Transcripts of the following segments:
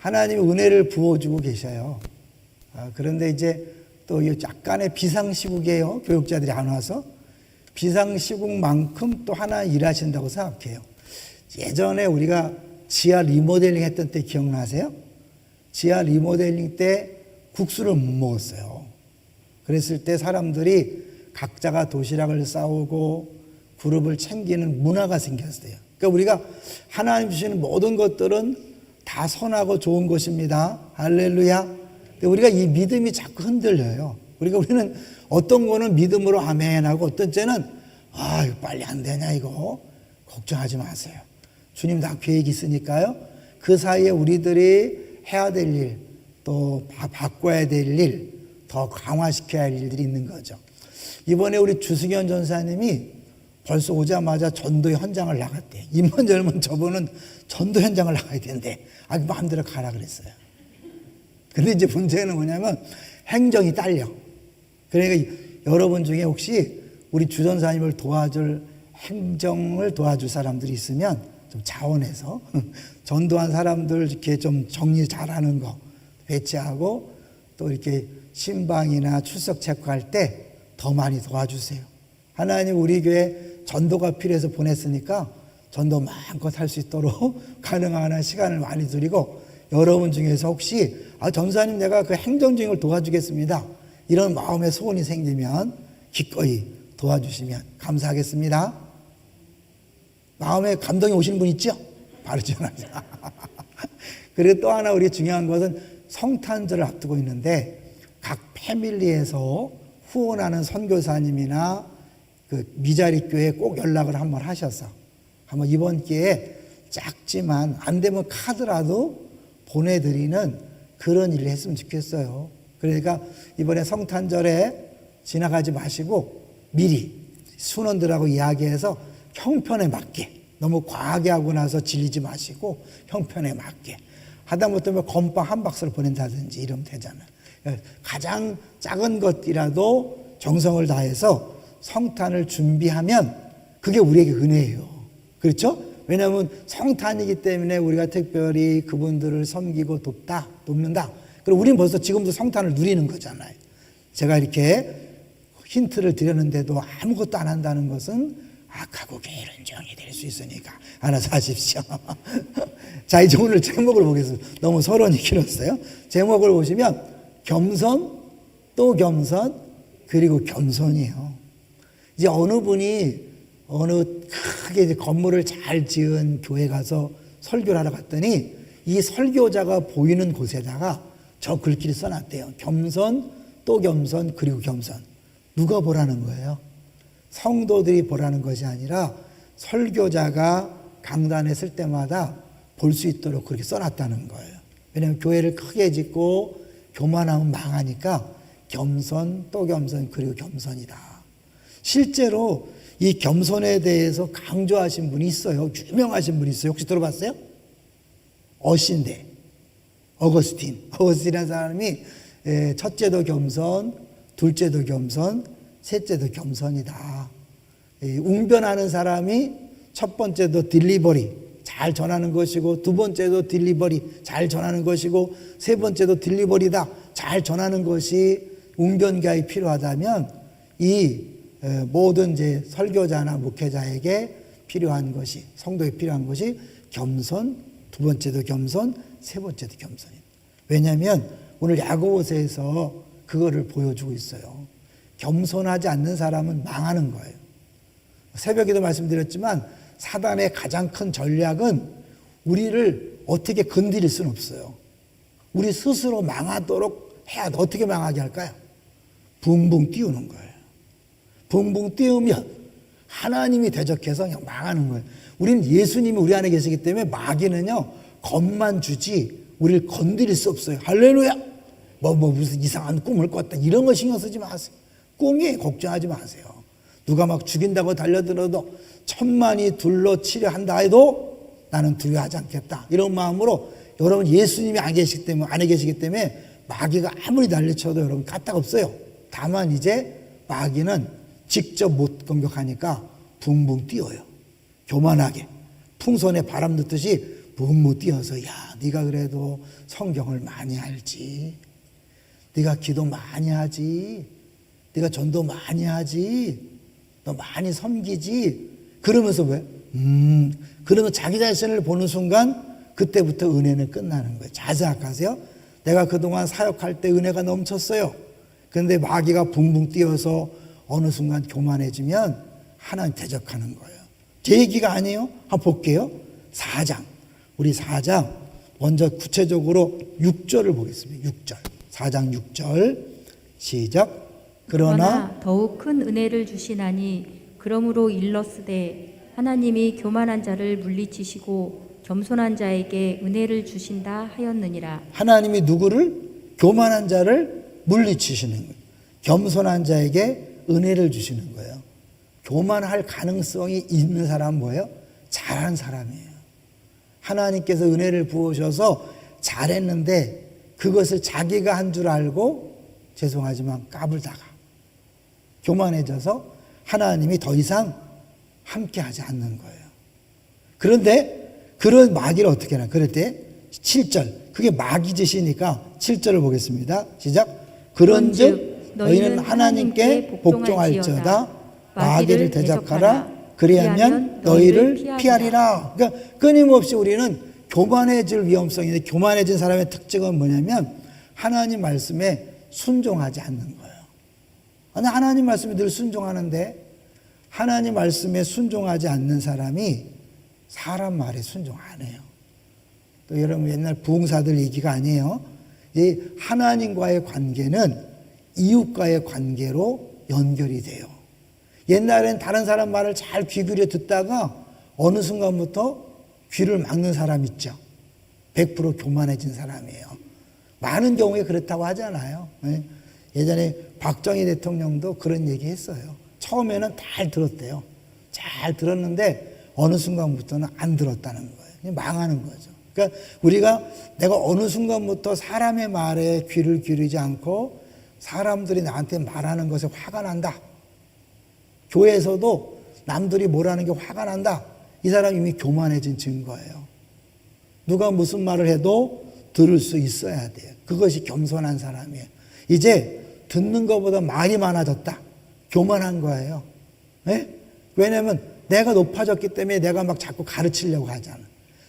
하나님이 은혜를 부어주고 계셔요. 그런데 이제 또 약간의 비상시국이에요. 교육자들이 안 와서. 비상시국만큼 또 하나 일하신다고 생각해요. 예전에 우리가 지하 리모델링 했던 때 기억나세요? 지하 리모델링 때 국수를 못 먹었어요. 그랬을 때 사람들이 각자가 도시락을 싸오고 그룹을 챙기는 문화가 생겼어요. 그러니까 우리가 하나님 주시는 모든 것들은 다 선하고 좋은 것입니다. 할렐루야. 근데 우리가 이 믿음이 자꾸 흔들려요. 우리는 어떤 거는 믿음으로 아멘하고 어떤 때는 이거 빨리 안 되냐 이거. 걱정하지 마세요. 주님 다 계획이 있으니까요. 그 사이에 우리들이 해야 될 일, 또 바꿔야 될 일, 더 강화시켜야 할 일들이 있는 거죠. 이번에 우리 주승현 전사님이 벌써 오자마자 전도 현장을 나갔대요. 입만 열면 저분은 전도 현장을 나가야 되는데 마음대로 가라 그랬어요. 근데 이제 문제는 뭐냐면 행정이 딸려. 그러니까 여러분 중에 혹시 우리 주 전사님을 도와줄 행정을 도와줄 사람들이 있으면 좀 자원해서 전도한 사람들 이렇게 좀 정리 잘하는 거 배치하고 또 이렇게 신방이나 출석 체크할 때 더 많이 도와주세요. 하나님 우리 교회 전도가 필요해서 보냈으니까 전도 마음껏 할 수 있도록 가능한 한 시간을 많이 드리고 여러분 중에서 혹시 전사님 내가 그 행정 중을 도와주겠습니다. 이런 마음의 소원이 생기면 기꺼이 도와주시면 감사하겠습니다. 마음에 감동이 오시는 분 있죠? 바로 전화하세요. 그리고 또 하나 우리 중요한 것은 성탄절을 앞두고 있는데 각 패밀리에서 후원하는 선교사님이나 그 미자리 교회에 꼭 연락을 한번 하셔서 한번 이번 기회에 작지만 안 되면 카드라도 보내드리는 그런 일을 했으면 좋겠어요. 그러니까 이번에 성탄절에 지나가지 마시고 미리 순원들하고 이야기해서 형편에 맞게 너무 과하게 하고 나서 질리지 마시고 형편에 맞게 하다못해 건빵 한 박스를 보낸다든지 이러면 되잖아요. 가장 작은 것이라도 정성을 다해서 성탄을 준비하면 그게 우리에게 은혜예요. 그렇죠? 왜냐하면 성탄이기 때문에 우리가 특별히 그분들을 섬기고 돕는다. 그리고 우리는 벌써 지금도 성탄을 누리는 거잖아요. 제가 이렇게 힌트를 드렸는데도 아무것도 안 한다는 것은 악하고 게으른 정이 될 수 있으니까 알아서 하십시오. 자, 이제 오늘 제목을 보겠습니다. 너무 서론이 길었어요. 제목을 보시면 겸손, 또 겸손, 그리고 겸손이에요. 이제 어느 분이 어느 크게 이제 건물을 잘 지은 교회 가서 설교를 하러 갔더니 이 설교자가 보이는 곳에다가 저 글귀를 써놨대요. 겸손, 또 겸손, 그리고 겸손. 누가 보라는 거예요? 성도들이 보라는 것이 아니라 설교자가 강단에 쓸 때마다 볼 수 있도록 그렇게 써놨다는 거예요. 왜냐하면 교회를 크게 짓고 교만하면 망하니까 겸손, 또 겸손, 그리고 겸손이다. 실제로 이 겸손에 대해서 강조하신 분이 있어요. 유명하신 분이 있어요. 혹시 들어봤어요? 어신데 어거스틴이라는 사람이 첫째도 겸손, 둘째도 겸손, 셋째도 겸손이다. 웅변하는 사람이 첫 번째도 딜리버리 잘 전하는 것이고 두 번째도 딜리버리 잘 전하는 것이고 세 번째도 딜리버리다 잘 전하는 것이 웅변가에 필요하다면 이 모든 이제 설교자나 목회자에게 필요한 것이 성도에 필요한 것이 겸손, 두 번째도 겸손, 세 번째도 겸손이다. 왜냐하면 오늘 야고보서에서 그거를 보여주고 있어요. 겸손하지 않는 사람은 망하는 거예요. 새벽에도 말씀드렸지만 사단의 가장 큰 전략은 우리를 어떻게 건드릴 수는 없어요. 우리 스스로 망하도록 해야 돼. 어떻게 망하게 할까요? 붕붕 띄우는 거예요. 붕붕 띄우면 하나님이 대적해서 그냥 망하는 거예요. 우리는 예수님이 우리 안에 계시기 때문에 마귀는요 겁만 주지 우리를 건드릴 수 없어요. 할렐루야. 무슨 이상한 꿈을 꿨다 이런 거 신경 쓰지 마세요. 꿈이 걱정하지 마세요. 누가 막 죽인다고 달려들어도 천만이 둘러 치려한다 해도 나는 두려워하지 않겠다. 이런 마음으로 여러분 예수님이 안에 계시기 때문에 마귀가 아무리 난리쳐도 여러분 까딱 없어요. 다만 이제 마귀는 직접 못 공격하니까 붕붕 뛰어요. 교만하게 풍선에 바람 넣듯이 부흥무 띄어서 야 네가 그래도 성경을 많이 알지, 네가 기도 많이 하지, 네가 전도 많이 하지, 너 많이 섬기지, 그러면서 왜? 그러면 자기 자신을 보는 순간 그때부터 은혜는 끝나는 거예요. 잘 생각하세요. 내가 그동안 사역할 때 은혜가 넘쳤어요. 그런데 마귀가 붕붕 뛰어서 어느 순간 교만해지면 하나님 대적하는 거예요. 제 얘기가 아니에요. 한번 볼게요. 4장. 우리 4장 먼저 구체적으로 6절을 보겠습니다. 6절. 4장 6절 시작. 그러나 더욱 큰 은혜를 주시나니 그러므로 일렀으되 하나님이 교만한 자를 물리치시고 겸손한 자에게 은혜를 주신다 하였느니라. 하나님이 누구를? 교만한 자를 물리치시는 거예요. 겸손한 자에게 은혜를 주시는 거예요. 교만할 가능성이 있는 사람은 뭐예요? 잘한 사람이에요. 하나님께서 은혜를 부으셔서 잘했는데 그것을 자기가 한 줄 알고 죄송하지만 까불다가 교만해져서 하나님이 더 이상 함께하지 않는 거예요. 그런데 그런 마귀를 어떻게 하나? 그럴 때 7절. 그게 마귀 짓이니까 7절을 보겠습니다. 시작. 그런즉 너희는 하나님께 복종할지어다. 마귀를 대적하라. 그리하면 너희를 피하리라. 그러니까 끊임없이 우리는 교만해질 위험성인데, 교만해진 사람의 특징은 뭐냐면 하나님 말씀에 순종하지 않는 거예요. 아니, 하나님 말씀에 늘 순종하는데 하나님 말씀에 순종하지 않는 사람이 사람 말에 순종 안 해요. 또 여러분 옛날 부흥사들 얘기가 아니에요. 이 하나님과의 관계는 이웃과의 관계로 연결이 돼요. 옛날엔 다른 사람 말을 잘 귀 기울여 듣다가 어느 순간부터 귀를 막는 사람 있죠. 100% 교만해진 사람이에요. 많은 경우에 그렇다고 하잖아요. 예전에 박정희 대통령도 그런 얘기 했어요. 처음에는 잘 들었대요. 잘 들었는데 어느 순간부터는 안 들었다는 거예요. 그냥 망하는 거죠. 그러니까 우리가 내가 어느 순간부터 사람의 말에 귀를 기울이지 않고 사람들이 나한테 말하는 것에 화가 난다. 교회에서도 남들이 뭐라는 게 화가 난다. 이 사람이 이미 교만해진 증거예요. 누가 무슨 말을 해도 들을 수 있어야 돼요. 그것이 겸손한 사람이에요. 이제 듣는 것보다 말이 많아졌다. 교만한 거예요. 네? 왜냐하면 내가 높아졌기 때문에 내가 막 자꾸 가르치려고 하잖아.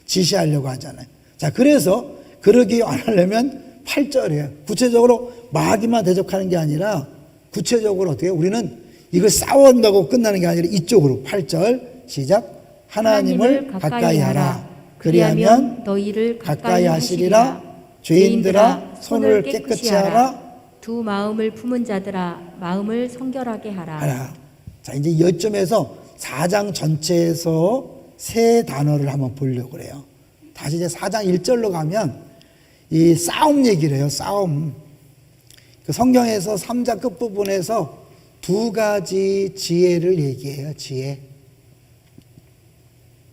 지시하려고 하잖아요. 자, 그래서 그러기 안 하려면 8절이에요. 구체적으로 마귀만 대적하는 게 아니라 구체적으로 어떻게 해요? 우리는 이걸 싸워한다고 끝나는 게 아니라 이쪽으로 8절 시작. 하나님을 가까이 하라. 그리하면 너희를 가까이 하시리라. 죄인들아 손을 깨끗이 하라. 두 마음을 품은 자들아 마음을 성결하게 하라. 자, 이제 이점에서 4장 전체에서 세 단어를 한번 보려고 그래요. 다시 이제 4장 1절로 가면 이 싸움 얘기를 해요. 싸움. 그 성경에서 3장 끝부분에서 두 가지 지혜를 얘기해요. 지혜.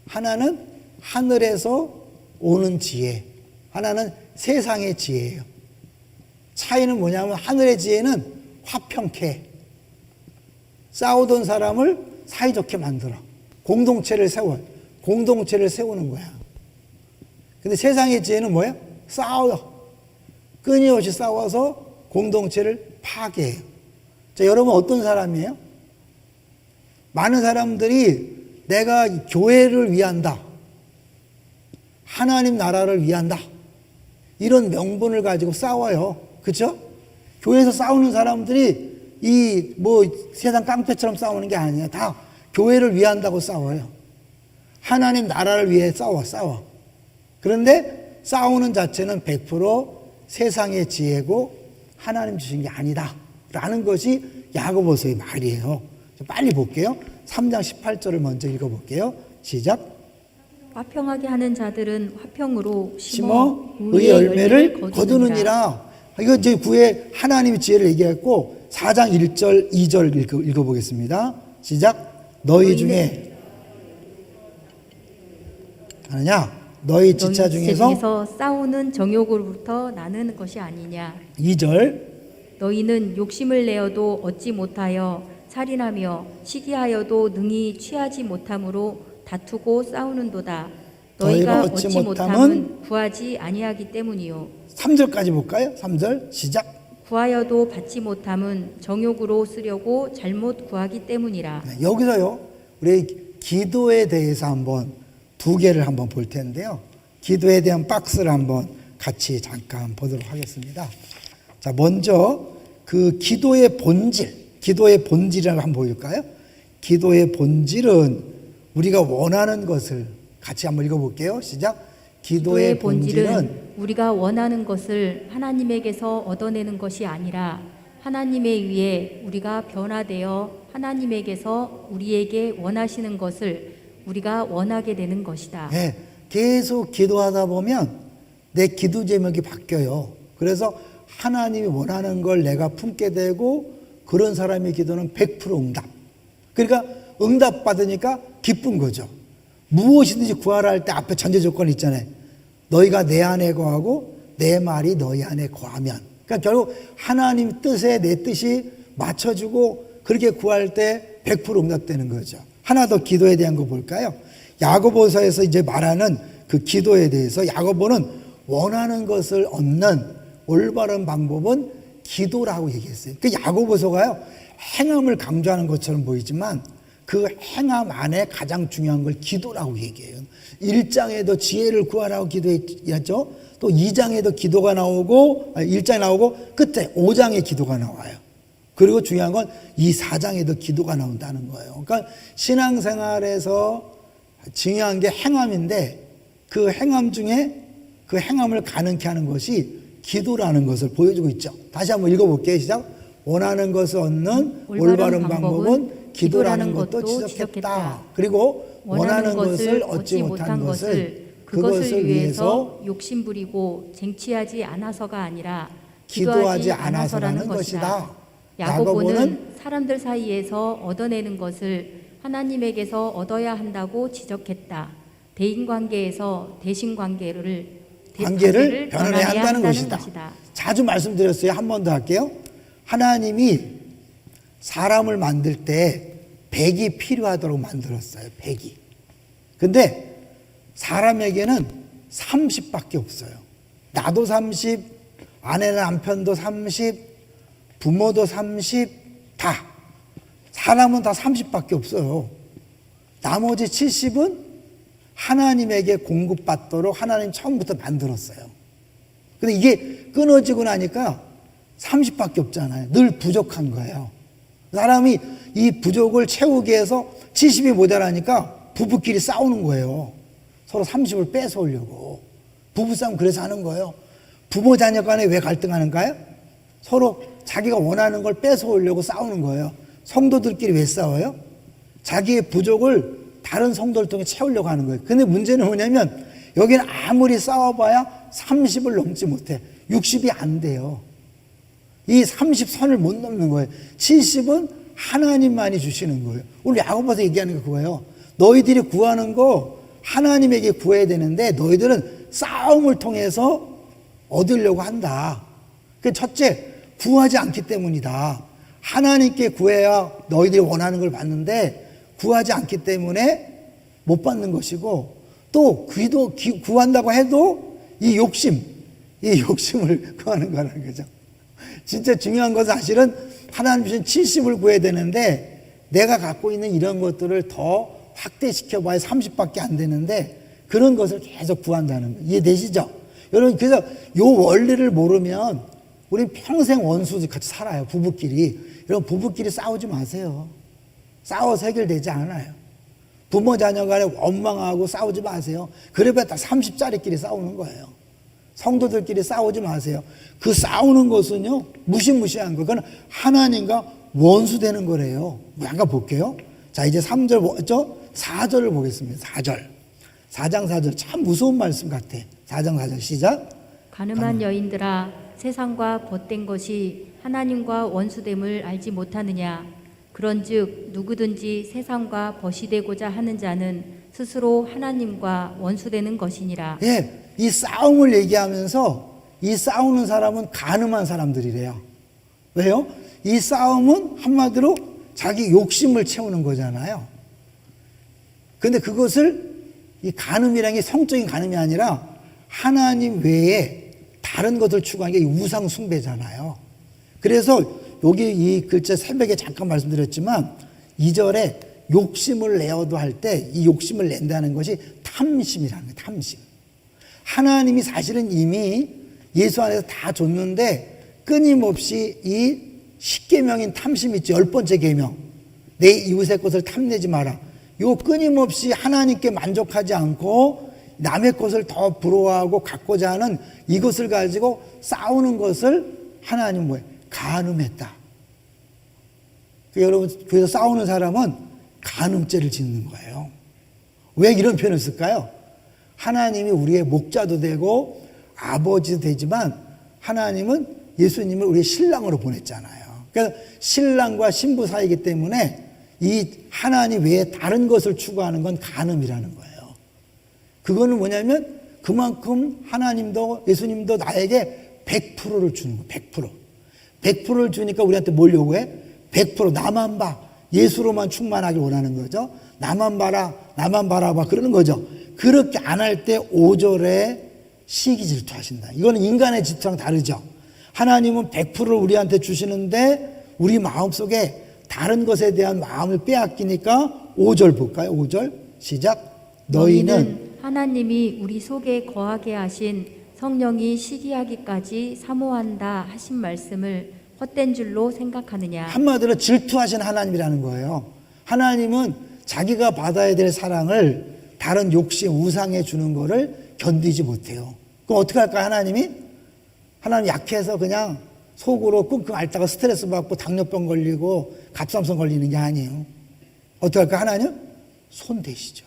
하나는 하늘에서 오는 지혜. 하나는 세상의 지혜예요. 차이는 뭐냐면 하늘의 지혜는 화평케. 싸우던 사람을 사이좋게 만들어. 공동체를 세워요. 공동체를 세우는 거야. 근데 세상의 지혜는 뭐야? 싸워요. 끊임없이 싸워서 공동체를 파괴해요. 자, 여러분 어떤 사람이에요? 많은 사람들이 내가 교회를 위한다. 하나님 나라를 위한다. 이런 명분을 가지고 싸워요. 그렇죠? 교회에서 싸우는 사람들이 이 뭐 세상 깡패처럼 싸우는 게 아니에요. 다 교회를 위한다고 싸워요. 하나님 나라를 위해 싸워. 그런데 싸우는 자체는 100% 세상의 지혜고 하나님 주신 게 아니다. 라는 것이 야고보서의 말이에요. 빨리 볼게요. 3장 18절을 먼저 읽어볼게요. 시작. 화평하게 하는 자들은 화평으로 심어 의의 열매를 거두느니라. 이거 이제 구에 하나님의 지혜를 얘기했고 4장 1절 2절 읽어보겠습니다. 시작. 너희 중에 하느냐? 너희 지체 중에서 싸우는 정욕으로부터 나는 것이 아니냐. 2절. 너희는 욕심을 내어도 얻지 못하여 살인하며 시기하여도 능히 취하지 못함으로 다투고 싸우는도다. 너희가 얻지 못함은 구하지 아니하기 때문이요 3절까지 볼까요? 3절 시작. 구하여도 받지 못함은 정욕으로 쓰려고 잘못 구하기 때문이라. 네, 여기서요. 우리 기도에 대해서 한번 두 개를 한번 볼 텐데요. 기도에 대한 박스를 한번 같이 잠깐 보도록 하겠습니다. 자, 먼저 그 기도의 본질을 한번 보일까요? 기도의 본질은 우리가 원하는 것을 같이 한번 읽어볼게요. 시작. 기도의 본질은 우리가 원하는 것을 하나님에게서 얻어내는 것이 아니라 하나님에 의해 우리가 변화되어 하나님에게서 우리에게 원하시는 것을 우리가 원하게 되는 것이다. 네, 계속 기도하다 보면 내 기도 제목이 바뀌어요. 그래서 하나님이 원하는 걸 내가 품게 되고 그런 사람의 기도는 100% 응답. 그러니까 응답 받으니까 기쁜 거죠. 무엇이든지 구하라 할 때 앞에 전제 조건이 있잖아요. 너희가 내 안에 거하고 내 말이 너희 안에 거하면. 그러니까 결국 하나님 뜻에 내 뜻이 맞춰주고 그렇게 구할 때 100% 응답되는 거죠. 하나 더 기도에 대한 거 볼까요? 야고보서에서 이제 말하는 그 기도에 대해서 야고보는 원하는 것을 얻는 올바른 방법은 기도라고 얘기했어요. 그 야고보서가요, 행함을 강조하는 것처럼 보이지만 그 행함 안에 가장 중요한 걸 기도라고 얘기해요. 1장에도 지혜를 구하라고 기도했죠. 또 2장에도 기도가 나오고, 1장에 나오고 끝에 5장에 기도가 나와요. 그리고 중요한 건 이 4장에도 기도가 나온다는 거예요. 그러니까 신앙생활에서 중요한 게 행함인데 그 행함 중에 그 행함을 가능케 하는 것이 기도라는 것을 보여주고 있죠. 다시 한번 읽어볼게요. 시작. 원하는 것을 얻는 올바른 방법은 기도라는 것도 지적했다. 그리고 원하는 것을 얻지 못한 것을 그것을 위해서 욕심부리고 쟁취하지 않아서가 아니라 기도하지 않아서라는 것이다. 야고보는 사람들 사이에서 얻어내는 것을 하나님에게서 얻어야 한다고 지적했다. 대인관계에서 대신관계를 변환해야 한다는 것이다. 자주 말씀드렸어요. 한 번 더 할게요. 하나님이 사람을 만들 때 100이 필요하도록 만들었어요. 100이. 근데 사람에게는 30밖에 없어요. 나도 30, 아내나 남편도 30, 부모도 30, 다. 사람은 다 30밖에 없어요. 나머지 70은 하나님에게 공급받도록 하나님 처음부터 만들었어요. 근데 이게 끊어지고 나니까 30밖에 없잖아요. 늘 부족한 거예요. 사람이 이 부족을 채우기 위해서 70이 모자라니까 부부끼리 싸우는 거예요. 서로 30을 뺏어오려고. 부부싸움 그래서 하는 거예요. 부모 자녀 간에 왜 갈등하는가요? 서로 자기가 원하는 걸 뺏어오려고 싸우는 거예요. 성도들끼리 왜 싸워요? 자기의 부족을 다른 성도를 통해 채우려고 하는 거예요. 근데 문제는 뭐냐면 여기는 아무리 싸워봐야 30을 넘지 못해. 60이 안 돼요. 이 30선을 못 넘는 거예요. 70은 하나님만이 주시는 거예요. 오늘 야고보서 얘기하는 게 그거예요. 너희들이 구하는 거 하나님에게 구해야 되는데 너희들은 싸움을 통해서 얻으려고 한다. 그 첫째, 구하지 않기 때문이다. 하나님께 구해야 너희들이 원하는 걸 받는데 구하지 않기 때문에 못 받는 것이고 또 구한다고 해도 이 욕심을 구하는 거라는 거죠. 진짜 중요한 것은 사실은 하나님 주신 70을 구해야 되는데 내가 갖고 있는 이런 것들을 더 확대시켜 봐야 30밖에 안 되는데 그런 것을 계속 구한다는 거 이해되시죠? 여러분 그래서 이 원리를 모르면 우린 평생 원수 같이 살아요. 부부끼리. 여러분 부부끼리 싸우지 마세요. 싸워서 해결되지 않아요. 부모 자녀 간에 원망하고 싸우지 마세요. 그래봐야 다 30짜리끼리 싸우는 거예요. 성도들끼리 싸우지 마세요. 그 싸우는 것은요 무시무시한 거. 그건 하나님과 원수되는 거래요. 잠깐 볼게요. 자 이제 3절 뭐죠? 4절을 보겠습니다. 4절. 4장 4절 참 무서운 말씀 같아. 4장 4절 시작. 가늠한 여인들아 세상과 벗된 것이 하나님과 원수됨을 알지 못하느냐. 그런즉 누구든지 세상과 벗이 되고자 하는 자는 스스로 하나님과 원수되는 것이니라. 예, 이 싸움을 얘기하면서 이 싸우는 사람은 가늠한 사람들이래요. 왜요? 이 싸움은 한마디로 자기 욕심을 채우는 거잖아요. 근데 그것을 이 간음이라는 게 성적인 간음이 아니라 하나님 외에 다른 것을 추구하는 게 우상 숭배잖아요. 그래서 여기 이 글자 새벽에 잠깐 말씀드렸지만 2절에 욕심을 내어도 할 때 이 욕심을 낸다는 것이 탐심이라는 거예요. 탐심. 하나님이 사실은 이미 예수 안에서 다 줬는데 끊임없이 이 10계명인 탐심 있죠. 10번째 계명. 내 이웃의 것을 탐내지 마라. 요 끊임없이 하나님께 만족하지 않고 남의 것을 더 부러워하고 갖고자 하는 이것을 가지고 싸우는 것을 하나님 뭐예요? 간음했다. 여러분, 그래서 싸우는 사람은 간음죄를 짓는 거예요. 왜 이런 표현을 쓸까요? 하나님이 우리의 목자도 되고 아버지도 되지만 하나님은 예수님을 우리의 신랑으로 보냈잖아요. 그래서 신랑과 신부 사이이기 때문에 이 하나님 외에 다른 것을 추구하는 건 간음이라는 거예요. 그거는 뭐냐면 그만큼 하나님도 예수님도 나에게 100%를 주는 거예요. 100%. 100%를 주니까 우리한테 뭘 요구해? 100% 나만 봐. 예수로만 충만하길 원하는 거죠. 나만 봐라. 나만 바라봐. 그러는 거죠. 그렇게 안 할 때 5절에 시기 질투하신다. 이거는 인간의 질투랑 다르죠. 하나님은 100%를 우리한테 주시는데 우리 마음속에 다른 것에 대한 마음을 빼앗기니까 5절 볼까요? 5절 시작. 너희는 하나님이 우리 속에 거하게 하신 성령이 시기하기까지 사모한다 하신 말씀을 헛된 줄로 생각하느냐. 한마디로 질투하신 하나님이라는 거예요. 하나님은 자기가 받아야 될 사랑을 다른 욕심, 우상에 주는 거를 견디지 못해요. 그럼 어떻게 할까요? 하나님 약해서 그냥 속으로 끙끙 앓다가 스트레스 받고 당뇨병 걸리고 갑상선 걸리는 게 아니에요. 어떻게 할까요? 하나님? 손 대시죠.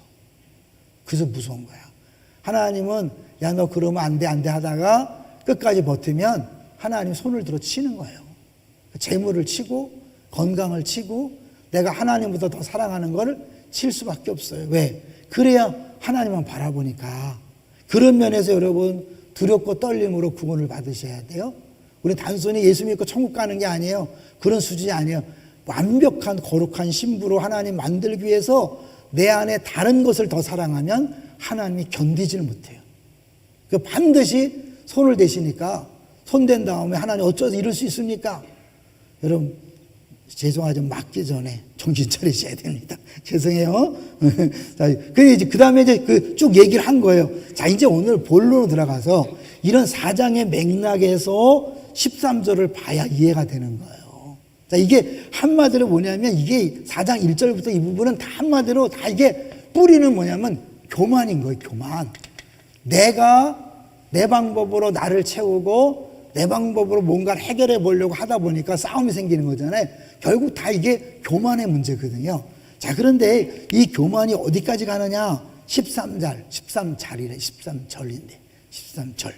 그래서 무서운 거야. 하나님은 야, 너 그러면 안 돼 하다가 끝까지 버티면 하나님 손을 들어 치는 거예요. 재물을 치고 건강을 치고 내가 하나님보다 더 사랑하는 거를 칠 수밖에 없어요. 왜? 그래야 하나님만 바라보니까. 그런 면에서 여러분 두렵고 떨림으로 구원을 받으셔야 돼요. 우리 단순히 예수 믿고 천국 가는 게 아니에요. 그런 수준이 아니에요. 완벽한 거룩한 신부로 하나님 만들기 위해서 내 안에 다른 것을 더 사랑하면 하나님이 견디지를 못해요. 반드시 손을 대시니까 손댄 다음에 하나님 어쩌서 이럴 수 있습니까? 여러분 죄송하지만 맞기 전에 정신 차리셔야 됩니다. 죄송해요. 자, 그 다음에 이제 쭉 얘기를 한 거예요. 자, 이제 오늘 본론으로 들어가서 이런 4장의 맥락에서 13절을 봐야 이해가 되는 거예요. 자, 이게 한마디로 뭐냐면 이게 4장 1절부터 이 부분은 다 한마디로 다 이게 뿌리는 뭐냐면 교만인 거예요. 교만. 내가 내 방법으로 나를 채우고 내 방법으로 뭔가를 해결해 보려고 하다 보니까 싸움이 생기는 거잖아요. 결국 다 이게 교만의 문제거든요. 자, 그런데 이 교만이 어디까지 가느냐? 13절이래. 13절인데. 13절.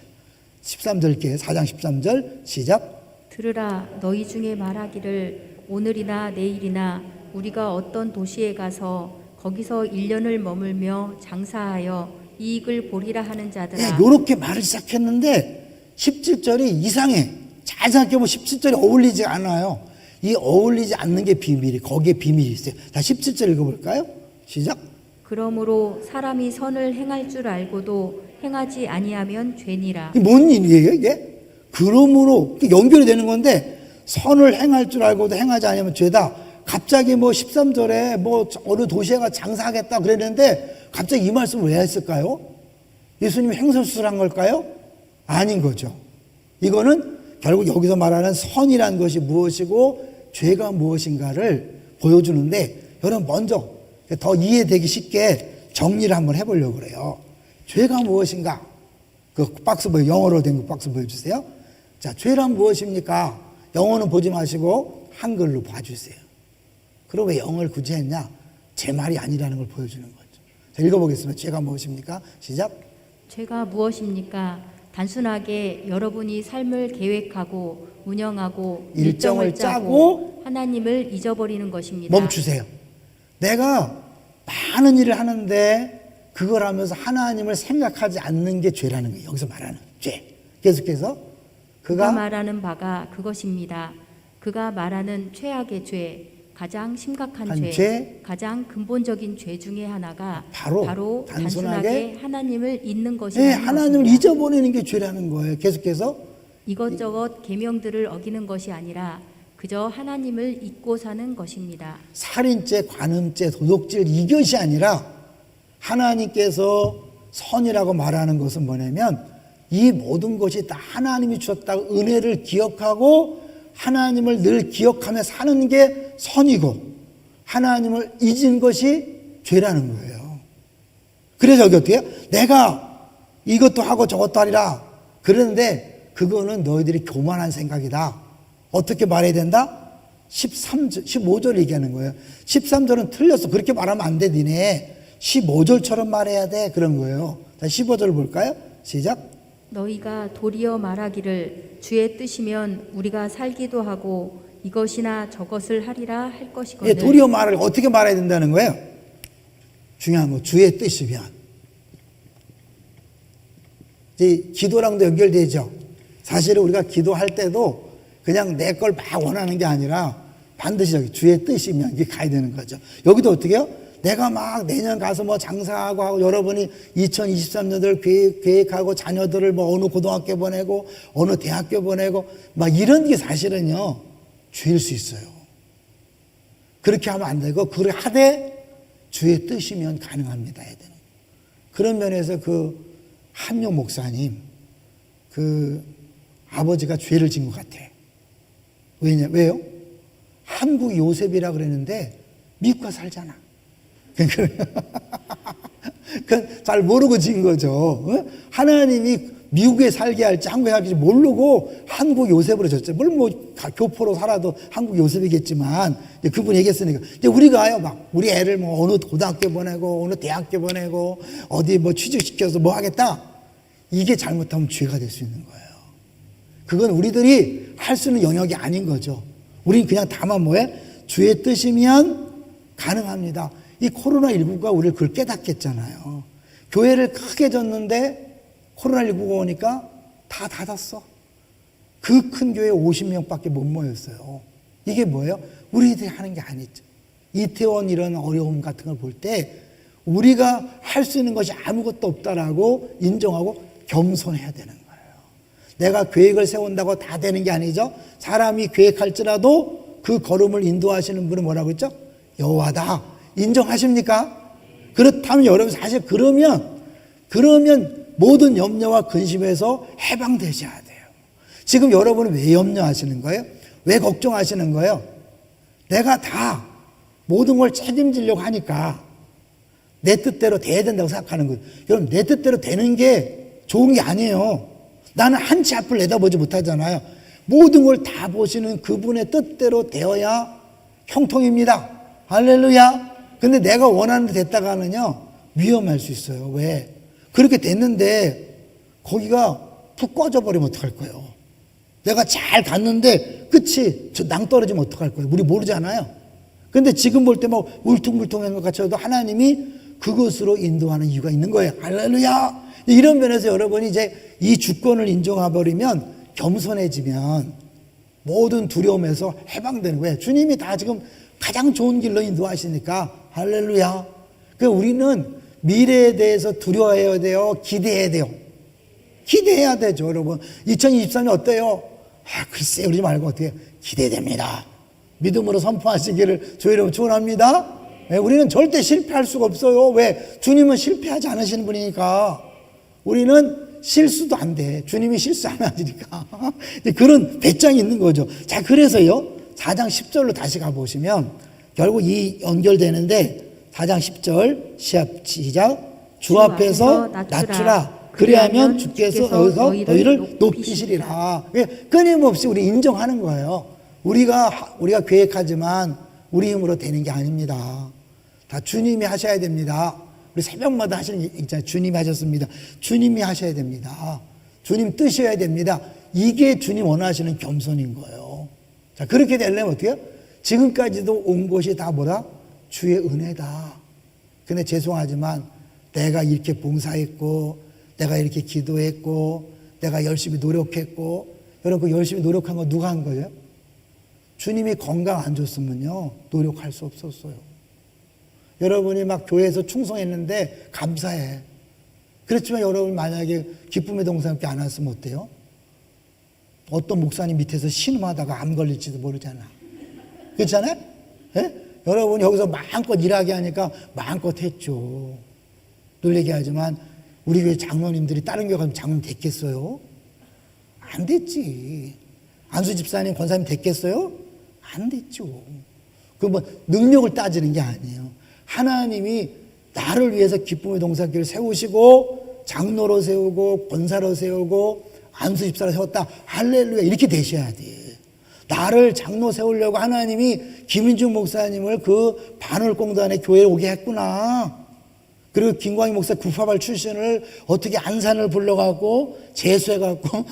13절께 4장 13절 시작. 들으라 너희 중에 말하기를 오늘이나 내일이나 우리가 어떤 도시에 가서 거기서 1년을 머물며 장사하여 이익을 보리라 하는 자들아. 네, 요렇게 말을 시작했는데 17절이 이상해. 잘 생각해보면 17절이 어울리지 않아요. 이 어울리지 않는 게 비밀이, 거기에 비밀이 있어요. 자, 17절 읽어볼까요? 시작. 그러므로 사람이 선을 행할 줄 알고도 행하지 아니하면 죄니라. 이게 뭔 일이에요, 이게? 그러므로 연결이 되는 건데 선을 행할 줄 알고도 행하지 않으면 죄다. 갑자기 뭐 13절에 뭐 어느 도시에 가 장사하겠다 그랬는데 갑자기 이 말씀을 왜 했을까요? 예수님이 행설수술한 걸까요? 아닌 거죠. 이거는 결국 여기서 말하는 선이란 것이 무엇이고 죄가 무엇인가를 보여주는데 여러분 먼저 더 이해되기 쉽게 정리를 한번 해보려고 그래요. 죄가 무엇인가? 그 박스 영어로 된 그 박스 보여주세요. 자, 죄란 무엇입니까? 영어는 보지 마시고 한글로 봐주세요. 그럼 왜 영어를 굳이 했냐? 제 말이 아니라는 걸 보여주는 거죠. 자, 읽어보겠습니다. 죄가 무엇입니까? 시작. 죄가 무엇입니까? 단순하게 여러분이 삶을 계획하고 운영하고 일정을 짜고 하나님을 잊어버리는 것입니다. 멈추세요. 내가 많은 일을 하는데 그걸 하면서 하나님을 생각하지 않는 게 죄라는 거예요. 여기서 말하는 죄. 계속해서 그가 말하는 바가 그것입니다. 그가 말하는 최악의 죄, 가장 심각한 한 죄, 죄, 가장 근본적인 죄 중에 하나가 바로 단순하게 하나님을 잊는 것이 네, 아닌 하나님을 것입니다. 잊어버리는 게 죄라는 거예요. 계속해서 이것저것 계명들을 어기는 것이 아니라 그저 하나님을 잊고 사는 것입니다. 살인죄, 관음죄, 도둑질 이것이 아니라 하나님께서 선이라고 말하는 것은 뭐냐면 이 모든 것이 다 하나님이 주셨다고 은혜를 기억하고 하나님을 늘 기억하며 사는 게 선이고 하나님을 잊은 것이 죄라는 거예요. 그래서 여기 어떻게 해요? 내가 이것도 하고 저것도 하리라. 그런데 그거는 너희들이 교만한 생각이다. 어떻게 말해야 된다? 15절 얘기하는 거예요. 13절은 틀렸어. 그렇게 말하면 안 돼, 니네. 15절처럼 말해야 돼. 그런 거예요. 자, 15절 볼까요? 시작. 너희가 도리어 말하기를 주의 뜻이면 우리가 살기도 하고 이것이나 저것을 하리라 할 것이거늘. 예, 도리어 말을 어떻게 말해야 된다는 거예요? 중요한 거, 주의 뜻이면. 이제 기도랑도 연결되죠. 사실은 우리가 기도할 때도 그냥 내 걸 막 원하는 게 아니라 반드시 저기 주의 뜻이면 이게 가야 되는 거죠. 여기도 어떻게 해요? 내가 막 내년 가서 뭐 장사하고 하고 여러분이 2023년을 계획하고 자녀들을 뭐 어느 고등학교 보내고 어느 대학교 보내고 막 이런 게 사실은요 죄일 수 있어요. 그렇게 하면 안 되고 그걸 하되 주의 뜻이면 가능합니다. 해야 되는. 그런 면에서 그 한용 목사님 그 아버지가 죄를 진 것 같아. 왜요? 한국 요셉이라 그랬는데 미국 가서 살잖아. 잘 모르고 진 거죠. 하나님이 미국에 살게 할지 한국에 살지 모르고 한국 요셉으로 졌죠. 물론 뭐 교포로 살아도 한국 요셉이겠지만 그분이 얘기했으니까 이제 우리가요 막 우리 애를 뭐 어느 고등학교 보내고 어느 대학교 보내고 어디 뭐 취직시켜서 뭐 하겠다. 이게 잘못하면 죄가 될 수 있는 거예요. 그건 우리들이 할 수 있는 영역이 아닌 거죠. 우리는 그냥 다만 뭐해? 주의 뜻이면 가능합니다. 이 코로나19가 우리를 그걸 깨닫게 했잖아요. 교회를 크게 졌는데 코로나19가 오니까 다 닫았어. 그 큰 교회에 50명밖에 못 모였어요. 이게 뭐예요? 우리들이 하는 게 아니죠. 이태원 이런 어려움 같은 걸 볼 때 우리가 할 수 있는 것이 아무것도 없다라고 인정하고 겸손해야 되는 거예요. 내가 계획을 세운다고 다 되는 게 아니죠. 사람이 계획할지라도 그 걸음을 인도하시는 분은 뭐라고 했죠? 여호와다. 인정하십니까? 그렇다면 여러분 사실 그러면 모든 염려와 근심에서 해방되셔야 돼요. 지금 여러분은 왜 염려하시는 거예요? 왜 걱정하시는 거예요? 내가 다 모든 걸 책임지려고 하니까 내 뜻대로 돼야 된다고 생각하는 거예요. 여러분 내 뜻대로 되는 게 좋은 게 아니에요. 나는 한 치 앞을 내다보지 못하잖아요. 모든 걸 다 보시는 그분의 뜻대로 되어야 형통입니다. 할렐루야. 근데 내가 원하는 데 됐다가는요 위험할 수 있어요. 왜? 그렇게 됐는데 거기가 푹 꺼져버리면 어떡할 거예요? 내가 잘 갔는데 끝이 낭떨어지면 어떡할 거예요? 우리 모르잖아요. 근데 지금 볼 때 뭐 울퉁불퉁한 것 같아도 하나님이 그것으로 인도하는 이유가 있는 거예요. 할렐루야. 이런 면에서 여러분이 이제 이 주권을 인정해버리면 겸손해지면 모든 두려움에서 해방되는 거예요. 주님이 다 지금 가장 좋은 길로 인도하시니까 할렐루야. 그러니까 우리는 미래에 대해서 두려워해야 돼요? 기대해야 돼요? 기대해야 되죠, 여러분. 2023년 어때요? 글쎄, 그러지 말고 어떻게 기대됩니다. 믿음으로 선포하시기를 저 여러분 축원합니다. 우리는 절대 실패할 수가 없어요. 왜? 주님은 실패하지 않으시는 분이니까. 우리는 실수도 안 돼. 주님이 실수 안 하시니까. 그런 배짱이 있는 거죠. 자, 그래서요. 4장 10절로 다시 가보시면 결국 이 연결되는데 4장 10절 시작. 주 앞에서 낮추라. 그리하면 주께서 너희를 높이시리라. 끊임없이 우리 인정하는 거예요. 우리가 계획하지만 우리 힘으로 되는 게 아닙니다. 다 주님이 하셔야 됩니다. 우리 새벽마다 하시는 게 있잖아요. 주님이 하셨습니다. 주님이 하셔야 됩니다. 주님 뜻이어야 됩니다. 이게 주님 원하시는 겸손인 거예요. 자, 그렇게 되려면 어떻게 해요? 지금까지도 온 것이 다 뭐다? 주의 은혜다. 근데 죄송하지만 내가 이렇게 봉사했고 내가 이렇게 기도했고 내가 열심히 노력했고 여러분 그 열심히 노력한 거 누가 한 거예요? 주님이 건강 안 줬으면요, 노력할 수 없었어요. 여러분이 막 교회에서 충성했는데 감사해. 그렇지만 여러분 만약에 기쁨의 동산께 안 왔으면 어때요? 어떤 목사님 밑에서 신음하다가 암 걸릴지도 모르잖아. 그렇잖아요? 예? 여러분이 여기서 마음껏 일하게 하니까 마음껏 했죠. 놀라게 하지만 우리 교회 장로님들이 다른 교회 가면 장로님 됐겠어요? 안 됐지. 안수 집사님, 권사님 됐겠어요? 안 됐죠. 그 뭐 능력을 따지는 게 아니에요. 하나님이 나를 위해서 기쁨의 동산길을 세우시고 장로로 세우고 권사로 세우고 안수 집사로 세웠다. 할렐루야. 이렇게 되셔야 돼. 나를 장로 세우려고 하나님이 김인중 목사님을 그 반월공단의 교회에 오게 했구나. 그리고 김광희 목사 구파발 출신을 어떻게 안산을 불러가고 재수해갖고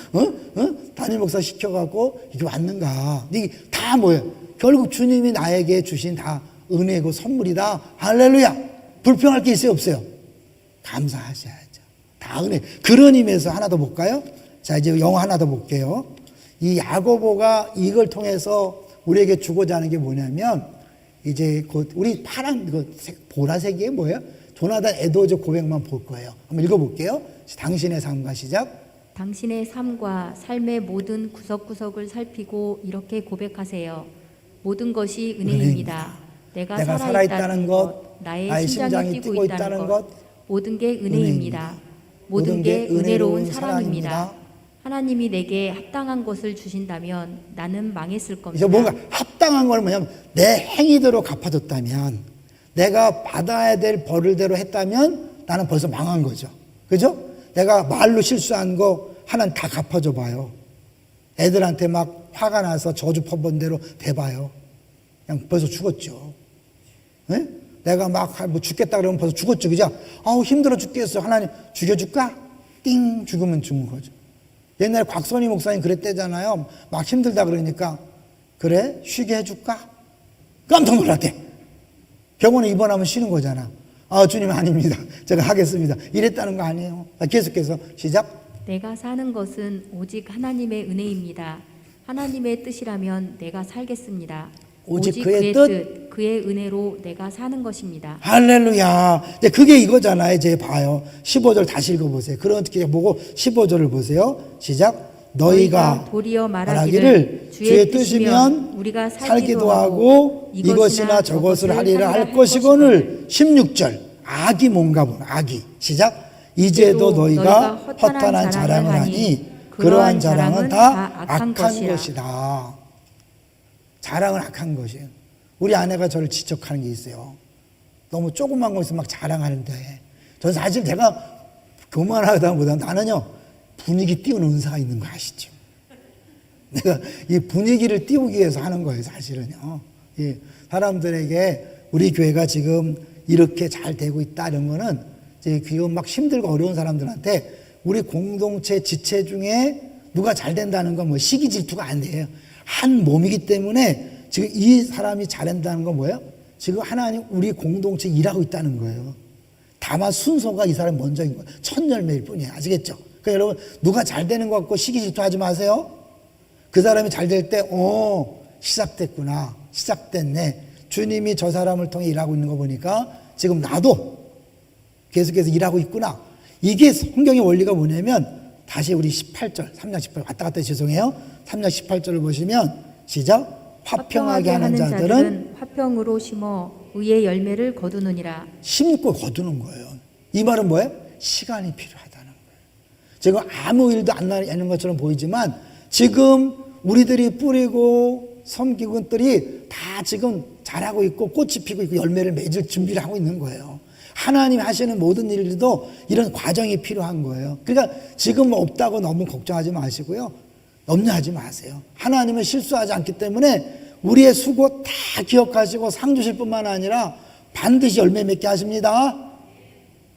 담임 목사 시켜갖고 이렇게 왔는가. 이게 다 뭐예요? 결국 주님이 나에게 주신 다 은혜고 선물이다. 할렐루야. 불평할 게 있어요, 없어요? 감사하셔야죠. 다 은혜. 그런 의미에서 하나 더 볼까요? 자, 이제 영어 하나 더 볼게요. 이 야고보가 이걸 통해서 우리에게 주고자 하는 게 뭐냐면, 이제 곧 우리 파란 보라색이 뭐예요? 조나단 에드워즈 고백만 볼 거예요. 한번 읽어볼게요. 당신의 삶과 시작. 당신의 삶과 삶의 모든 구석구석을 살피고 이렇게 고백하세요. 모든 것이 은혜입니다. 내가 살아있다는 것, 나의 심장이 뛰고 있다는 것, 모든 게 은혜입니다. 모든 게 은혜로운 사랑입니다. 하나님이 내게 합당한 것을 주신다면 나는 망했을 겁니다. 뭔가 합당한 걸 뭐냐면 내 행위대로 갚아줬다면, 내가 받아야 될 벌을대로 했다면 나는 벌써 망한 거죠. 그죠? 내가 말로 실수한 거 하나는 다 갚아줘 봐요. 애들한테 막 화가 나서 저주 퍼본 대로 대봐요. 그냥 벌써 죽었죠. 네? 내가 막 뭐 죽겠다 그러면 벌써 죽었죠. 그죠? 아우 힘들어 죽겠어. 하나님 죽여줄까? 띵 죽으면 죽은 거죠. 옛날에 곽선희 목사님 그랬대잖아요. 막 힘들다 그러니까 그래? 쉬게 해줄까? 깜짝 놀랐대. 병원에 입원하면 쉬는 거잖아. 아 주님 아닙니다. 제가 하겠습니다. 이랬다는 거 아니에요. 계속해서 시작. 내가 사는 것은 오직 하나님의 은혜입니다. 하나님의 뜻이라면 내가 살겠습니다. 오직 그의 뜻, 그의 은혜로 내가 사는 것입니다. 할렐루야. 이제 그게 이거잖아요. 이제 봐요. 15절 다시 읽어보세요. 그렇게 보고 15절을 보세요. 시작. 너희가 도리어 말하기를 주의 뜻이면 우리가 살기도 하고 이것이나 저것을 하리라 할 것이거늘. 16절. 악이 뭔가 보나. 악이. 시작. 이제도 너희가 허탄한 자랑을 하니 그러한 자랑은 다 악한 것이다. 자랑은 악한 것이에요. 우리 아내가 저를 지적하는 게 있어요. 너무 조그만 것에서 막 자랑하는데, 저는 사실 제가 교만하다보다 나는요 분위기 띄우는 은사가 있는 거 아시죠? 내가 이 분위기를 띄우기 위해서 하는 거예요, 사실은요. 예, 사람들에게 우리 교회가 지금 이렇게 잘 되고 있다 이런 거는 지금 막 힘들고 어려운 사람들한테 우리 공동체 지체 중에 누가 잘 된다는 건 뭐 시기 질투가 안 돼요. 한 몸이기 때문에 지금 이 사람이 잘한다는 건 뭐예요? 지금 하나님 우리 공동체 일하고 있다는 거예요. 다만 순서가 이 사람이 먼저인 거예요. 첫 열매일 뿐이에요. 아시겠죠? 그러니까 여러분 누가 잘 되는 것 같고 시기 질투하지 마세요. 그 사람이 잘 될 때 시작됐구나. 시작됐네. 주님이 저 사람을 통해 일하고 있는 거 보니까 지금 나도 계속해서 일하고 있구나. 이게 성경의 원리가 뭐냐면 다시 우리 18절, 3장 18절 왔다 갔다 죄송해요. 3장 18절을 보시면 시작. 화평하게 하는 자들은 화평으로 심어 의의 열매를 거두느니라. 심고 거두는 거예요. 이 말은 뭐예요? 시간이 필요하다는 거예요. 지금 아무 일도 안 나는 것처럼 보이지만 지금 우리들이 뿌리고 섬기고 것들이 다 지금 자라고 있고 꽃이 피고 있고 열매를 맺을 준비를 하고 있는 거예요. 하나님이 하시는 모든 일들도 이런 과정이 필요한 거예요. 그러니까 지금 없다고 너무 걱정하지 마시고요. 염려하지 마세요. 하나님은 실수하지 않기 때문에 우리의 수고 다 기억하시고 상 주실 뿐만 아니라 반드시 열매 맺게 하십니다.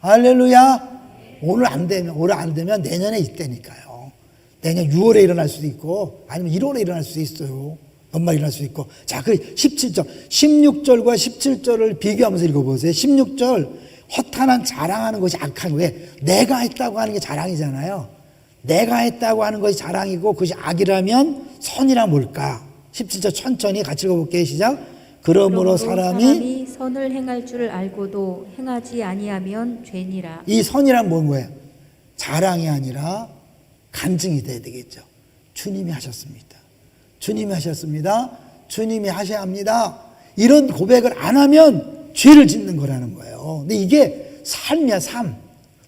할렐루야. 올해 안 되면 내년에 있다니까요. 내년 6월에 일어날 수도 있고 아니면 1월에 일어날 수도 있어요. 연말 일어날 수도 있고. 자, 그 17절, 16절과 17절을 비교하면서 읽어보세요. 16절 허탄한 자랑하는 것이 악한 거예요. 내가 했다고 하는 게 자랑이잖아요. 내가 했다고 하는 것이 자랑이고 그것이 악이라면 선이라 뭘까? 17절 천천히 같이 읽어볼게요. 시작. 그러므로 사람이 선을 행할 줄 알고도 행하지 아니하면 죄니라. 이 선이란 뭔 거예요? 자랑이 아니라 간증이 돼야 되겠죠. 주님이 하셨습니다. 주님이 하셨습니다. 주님이 하셔야 합니다. 이런 고백을 안 하면 죄를 짓는 거라는 거예요. 근데 이게 삶이야, 삶.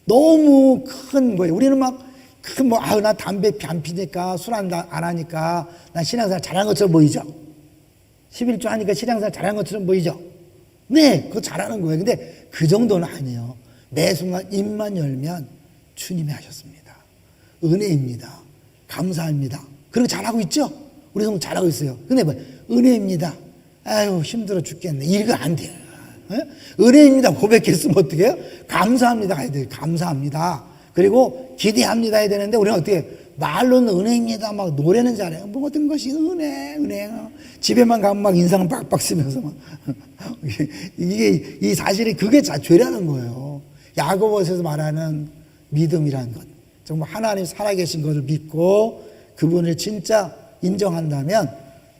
너무 큰 거예요. 우리는 막, 나 담배 안 피니까, 술 안 하니까, 난 신앙생활 잘한 것처럼 보이죠? 11조 하니까 신앙생활 잘한 것처럼 보이죠? 네, 그거 잘하는 거예요. 근데 그 정도는 아니에요. 매 순간 입만 열면 주님이 하셨습니다. 은혜입니다. 감사합니다. 그리고 잘하고 있죠? 우리 성도 잘하고 있어요. 근데 뭐, 은혜입니다. 아유, 힘들어 죽겠네. 이거 안 돼요. 은혜입니다. 고백했으면 어떻게 해요? 감사합니다. 해야 돼요. 감사합니다. 그리고 기대합니다. 해야 되는데 우리는 어떻게 말로는 은혜입니다. 막 노래는 잘해요. 모든 것이 은혜. 집에만 가면 막 인상 빡빡 쓰면서 막. 이 사실이 그게 죄라는 거예요. 야고보서에서 말하는 믿음이라는 것. 정말 하나님 살아계신 것을 믿고 그분을 진짜 인정한다면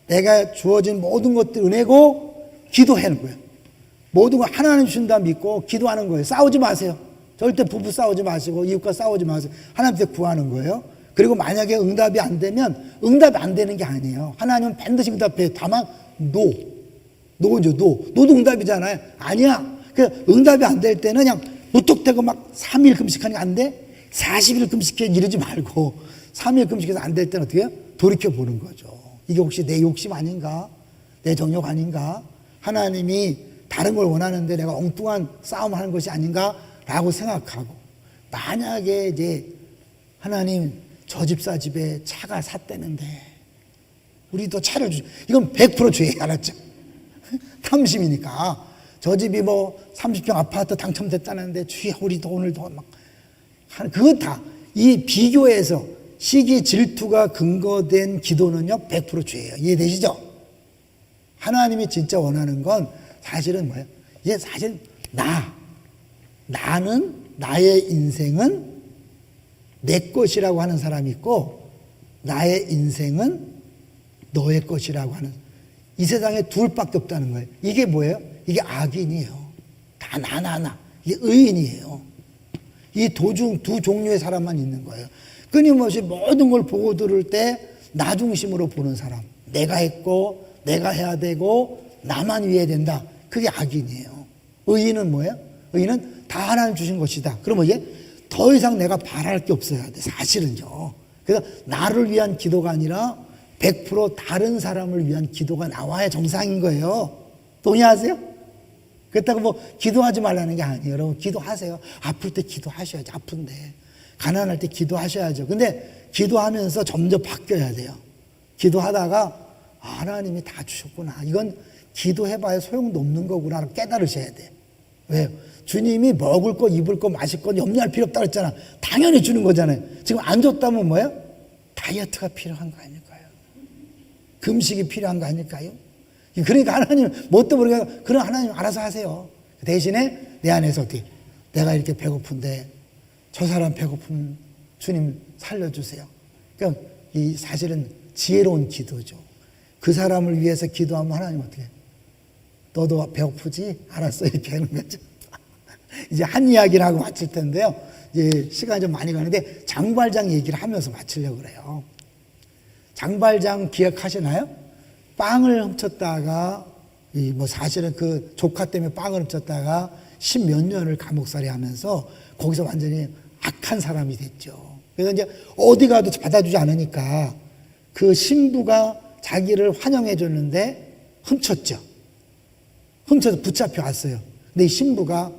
내가 주어진 모든 것들 은혜고 기도하는 거예요. 모든 걸 하나님 주신다 믿고 기도하는 거예요. 싸우지 마세요. 절대 부부 싸우지 마시고 이웃과 싸우지 마세요. 하나님께 구하는 거예요. 그리고 만약에 응답이 안 되면 응답이 안 되는 게 아니에요. 하나님은 반드시 응답해요. 다만 노죠. 노도 응답이잖아요. 아니야. 그 응답이 안 될 때는 그냥 무턱대고 막 3일 금식하는 게 안 돼? 40일 금식해 이러지 말고 3일 금식해서 안 될 때는 어떻게 해요? 돌이켜 보는 거죠. 이게 혹시 내 욕심 아닌가? 내 정욕 아닌가? 하나님이 다른 걸 원하는데 내가 엉뚱한 싸움을 하는 것이 아닌가라고 생각하고, 만약에 이제 하나님 저 집사 집에 차가 샀다는데 우리도 차를 주죠. 이건 100% 죄예요. 알았죠? 탐심이니까. 저 집이 뭐 30평 아파트 당첨됐다는데 주여 우리도 오늘도 막 그거 다 이 비교해서 시기 질투가 근거된 기도는요 100% 죄예요. 이해되시죠? 하나님이 진짜 원하는 건 사실은 뭐예요? 이제 사실 나는 나의 인생은 내 것이라고 하는 사람이 있고 나의 인생은 너의 것이라고 하는, 이 세상에 둘밖에 없다는 거예요. 이게 뭐예요? 이게 악인이에요. 다 나. 이게 의인이에요. 이 두 종류의 사람만 있는 거예요. 끊임없이 모든 걸 보고 들을 때 나 중심으로 보는 사람. 내가 했고 내가 해야 되고 나만 위해야 된다. 그게 악인이에요. 의인은 뭐예요? 의인은 다 하나님 주신 것이다. 그러면 이제 더 이상 내가 바랄 게 없어야 돼. 사실은요. 그래서 나를 위한 기도가 아니라 100% 다른 사람을 위한 기도가 나와야 정상인 거예요. 동의하세요? 그렇다고 뭐 기도하지 말라는 게 아니에요. 여러분 기도하세요. 아플 때 기도하셔야죠. 아픈데. 가난할 때 기도하셔야죠. 근데 기도하면서 점점 바뀌어야 돼요. 기도하다가 하나님이 다 주셨구나. 이건 기도해봐야 소용도 없는 거구나 깨달으셔야 돼. 왜요? 주님이 먹을 거, 입을 거, 마실 거 염려할 필요 없다고 했잖아. 당연히 주는 거잖아요. 지금 안 줬다면 뭐예요? 다이어트가 필요한 거 아닐까요? 금식이 필요한 거 아닐까요? 그러니까 하나님 뭣도 모르게 그런 하나님 알아서 하세요. 대신에 내 안에서 어떻게 내가 이렇게 배고픈데 저 사람 배고픔 주님 살려주세요. 그러니까 이 사실은 지혜로운 기도죠. 그 사람을 위해서 기도하면 하나님 어떻게 해요? 너도 배고프지? 알았어. 이렇게 하는 거죠. 이제 한 이야기를 하고 마칠 텐데요. 이제 시간이 좀 많이 가는데 장발장 얘기를 하면서 마치려고 그래요. 장발장 기억하시나요? 빵을 훔쳤다가 뭐 사실은 그 조카 때문에 빵을 훔쳤다가 10몇 년을 감옥살이 하면서 거기서 완전히 악한 사람이 됐죠. 그래서 이제 어디 가도 받아주지 않으니까 그 신부가 자기를 환영해 줬는데 훔쳤죠. 훔쳐서 붙잡혀 왔어요. 근데 이 신부가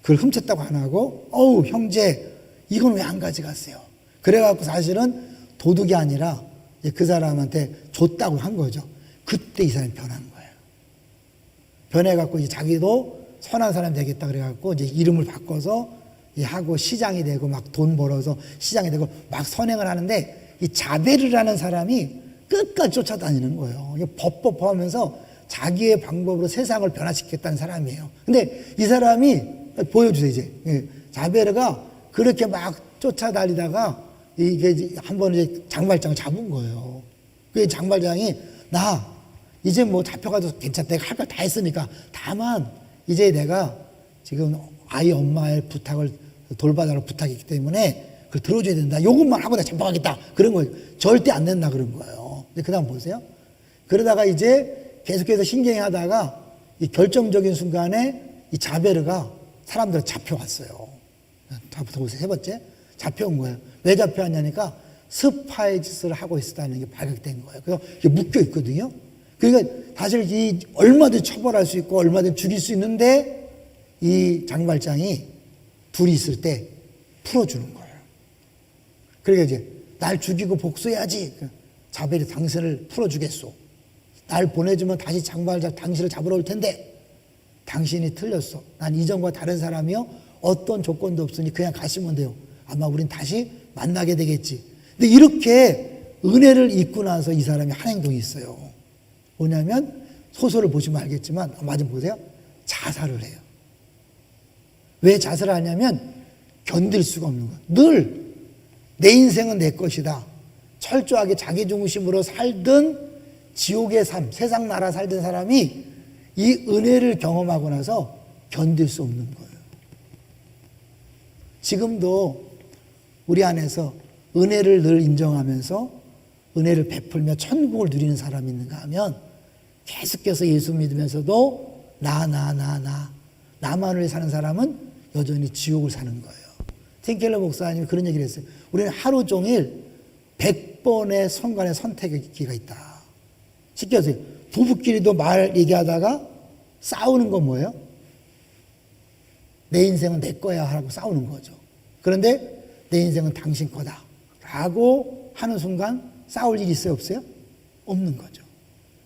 그걸 훔쳤다고 안 하고 형제 이건 왜 안 가져갔어요? 그래갖고 사실은 도둑이 아니라 그 사람한테 줬다고 한 거죠. 그때 이 사람이 변한 거예요. 변해갖고 이제 자기도 선한 사람이 되겠다 그래갖고 이제 이름을 바꿔서 하고 시장이 되고 막 돈 벌어서 시장이 되고 막 선행을 하는데 이 자베르라는 사람이 끝까지 쫓아다니는 거예요. 법하면서 자기의 방법으로 세상을 변화시켰다는 사람이에요. 근데 이 사람이 보여주세요 이제 자베르가 그렇게 막 쫓아다니다가 이게 한번 이제 장발장을 잡은 거예요. 그 장발장이 나 이제 뭐 잡혀가도 괜찮다. 내가 할 걸 다 했으니까. 다만 이제 내가 지금 아이 엄마의 부탁을 돌봐달라고 부탁했기 때문에 그걸 들어줘야 된다. 요것만 하고 내가 잡혀가겠다. 그런 거예요. 절대 안 된다 그런 거예요. 근데 그 다음 보세요. 그러다가 이제 계속해서 신경이 하다가 이 결정적인 순간에 이 자베르가 사람들 잡혀왔어요. 다 보세요. 세 번째. 잡혀온 거예요. 왜 잡혀왔냐니까 스파이 짓을 하고 있었다는 게 발각된 거예요. 그래서 이게 묶여 있거든요. 그러니까 사실 이 얼마든지 처벌할 수 있고 얼마든지 죽일 수 있는데 이 장발장이 둘이 있을 때 풀어주는 거예요. 그러니까 이제 날 죽이고 복수해야지. 자벨이 당신을 풀어주겠소. 날 보내주면 다시 장발장 당신을 잡으러 올 텐데 당신이 틀렸어. 난 이전과 다른 사람이요. 어떤 조건도 없으니 그냥 가시면 돼요. 아마 우린 다시 만나게 되겠지. 근데 이렇게 은혜를 잊고 나서 이 사람이 한 행동이 있어요. 뭐냐면 소설을 보시면 알겠지만 마지막 보세요. 자살을 해요. 왜 자살을 하냐면 견딜 수가 없는 거예요. 늘 내 인생은 내 것이다. 철저하게 자기 중심으로 살던 지옥의 삶, 세상 나라 살던 사람이 이 은혜를 경험하고 나서 견딜 수 없는 거예요. 지금도 우리 안에서 은혜를 늘 인정하면서 은혜를 베풀며 천국을 누리는 사람이 있는가 하면 계속해서 예수 믿으면서도 나만을 위해 사는 사람은 여전히 지옥을 사는 거예요. 팀켈러 목사님이 그런 얘기를 했어요. 우리는 하루 종일 100번의 순간의 선택의 기회가 있다. 쉽게 하세요. 부부끼리도 말 얘기하다가 싸우는 건 뭐예요? 내 인생은 내 거야 하고 싸우는 거죠. 그런데 내 인생은 당신 거다 라고 하는 순간 싸울 일이 있어요? 없어요? 없는 거죠.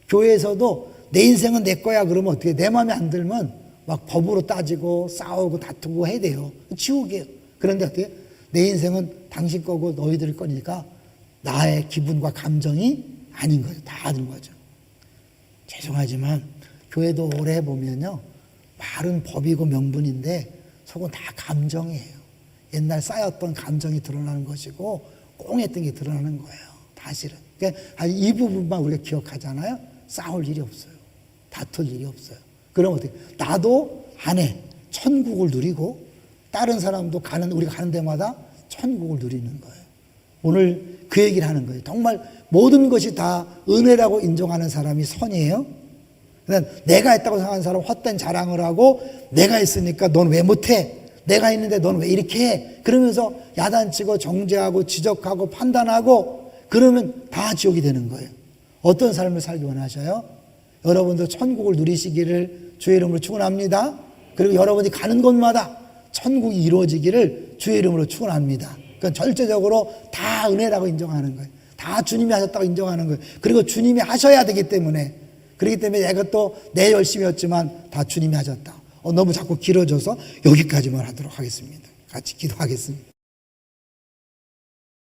교회에서도 내 인생은 내 거야 그러면 어떻게 내 마음에 안 들면 막 법으로 따지고 싸우고 다투고 해야 돼요. 지옥이에요. 그런데 어떻게 내 인생은 당신 거고 너희들 거니까 나의 기분과 감정이 아닌 거죠. 다 아는 거죠. 죄송하지만 교회도 오래 해보면요. 말은 법이고 명분인데 속은 다 감정이에요. 옛날 쌓였던 감정이 드러나는 것이고 꽁했던 게 드러나는 거예요. 사실은. 그러니까 이 부분만 우리가 기억하잖아요. 싸울 일이 없어요. 다툴 일이 없어요. 그럼 어떻게? 나도 안에 천국을 누리고 다른 사람도 우리가 가는 데마다 천국을 누리는 거예요. 오늘 그 얘기를 하는 거예요. 정말 모든 것이 다 은혜라고 인정하는 사람이 선이에요. 그러니까 내가 했다고 생각하는 사람은 헛된 자랑을 하고 내가 했으니까 넌 왜 못해? 내가 했는데 넌 왜 이렇게 해? 그러면서 야단치고 정죄하고 지적하고 판단하고 그러면 다 지옥이 되는 거예요. 어떤 삶을 살기 원하셔요? 여러분도 천국을 누리시기를 주의 이름으로 축원합니다. 그리고 여러분이 가는 곳마다 천국이 이루어지기를 주의 이름으로 축원합니다. 그건 절대적으로 다 은혜라고 인정하는 거예요. 다 주님이 하셨다고 인정하는 거예요. 그리고 주님이 하셔야 되기 때문에 그렇기 때문에 내가 또 내 열심이었지만 다 주님이 하셨다. 너무 자꾸 길어져서 여기까지만 하도록 하겠습니다. 같이 기도하겠습니다.